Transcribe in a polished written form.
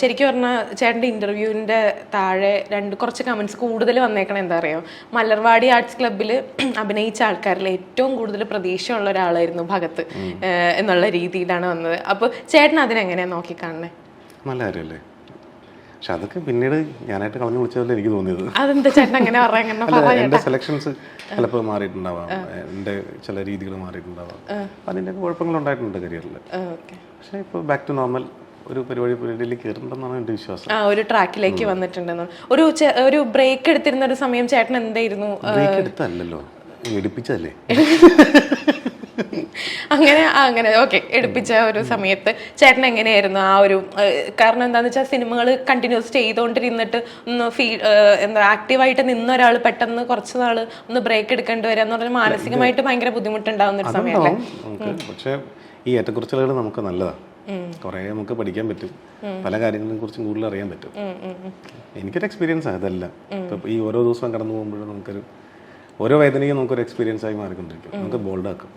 ശരിക്കും പറഞ്ഞാൽ ചേട്ടൻ്റെ ഇന്റർവ്യൂവിന്റെ താഴെ കുറച്ച് കമന്റ്സ് കൂടുതൽ വന്നേക്കണം. എന്താ അറിയോ, മലർവാടി ആർട്സ് ക്ലബ്ബിൽ അഭിനയിച്ച ആൾക്കാരിൽ ഏറ്റവും കൂടുതൽ പ്രതീക്ഷയുള്ള ഒരാളായിരുന്നു ഭഗത് എന്നുള്ള രീതിയിലാണ് വന്നത്. അപ്പോൾ ചേട്ടൻ അതിനെങ്ങനെയാണ് നോക്കിക്കാണുന്നത്? നല്ല കാര്യമല്ലേ? പക്ഷെ അതൊക്കെ പിന്നീട് ഞാനായിട്ട് കളഞ്ഞു വിളിച്ചതല്ലേ എനിക്ക് തോന്നിയത്. അതെന്താ ചേട്ടൻ അങ്ങനെ പറയാൻ? എൻ്റെ സെലക്ഷൻസ് ചിലപ്പോൾ മാറിയിട്ടുണ്ടാവാം, എൻ്റെ ചില രീതികൾ മാറിയിട്ടുണ്ടാവാം, അതിൻ്റെ കുഴപ്പങ്ങളുണ്ടായിട്ടുണ്ട് കരിയറിൽ. പക്ഷേ ഇപ്പോൾ ബാക്ക് ടു നോർമൽ ഒരു പരിപാടിയിലേക്ക് കയറുന്നുണ്ടെന്നാണ് എൻ്റെ വിശ്വാസം. ഒരു ട്രാക്കിലേക്ക് വന്നിട്ടുണ്ടെന്ന്. ഒരു ബ്രേക്ക് എടുത്തിരുന്ന ഒരു സമയം ചേട്ടൻ എന്തായിരുന്നു? ബ്രേക്ക് എടുത്തല്ലോ, എടുപ്പിച്ചതല്ലേ. അങ്ങനെ ഓക്കെ, എടുപ്പിച്ച ഒരു സമയത്ത് ചേട്ടൻ എങ്ങനെയായിരുന്നു ആ ഒരു, കാരണം എന്താന്ന് വെച്ചാൽ സിനിമകൾ കണ്ടിന്യൂസ് ചെയ്തുകൊണ്ടിരുന്നിട്ട് ഒന്ന് ആക്റ്റീവായിട്ട് നിന്ന ഒരാൾ പെട്ടെന്ന് കുറച്ച് നാള് ഒന്ന് ബ്രേക്ക് എടുക്കേണ്ടി വരിക എന്ന് പറഞ്ഞാൽ മാനസികമായിട്ട് ഭയങ്കര ബുദ്ധിമുട്ടുണ്ടാവുന്ന ഒരു സമയമല്ലേ? പക്ഷേ ഈ ഏറ്റക്കുറച്ചിലുകൾ നമുക്ക് നല്ലതാണ്, കുറേ നമുക്ക് പഠിക്കാൻ പറ്റും, പല കാര്യങ്ങളെ കുറിച്ചും കൂടുതൽ അറിയാൻ പറ്റും. എനിക്കൊരു എക്സ്പീരിയൻസ് ആണ് ഇതെല്ലാം. ഇപ്പം ഈ ഓരോ ദിവസവും കടന്നു പോകുമ്പോഴും ഓരോ വേദനയും നമുക്കൊരു എക്സ്പീരിയൻസ് ആയി മാറിക്കൊണ്ടിരിക്കും, നമുക്ക് ബോൾഡാക്കും.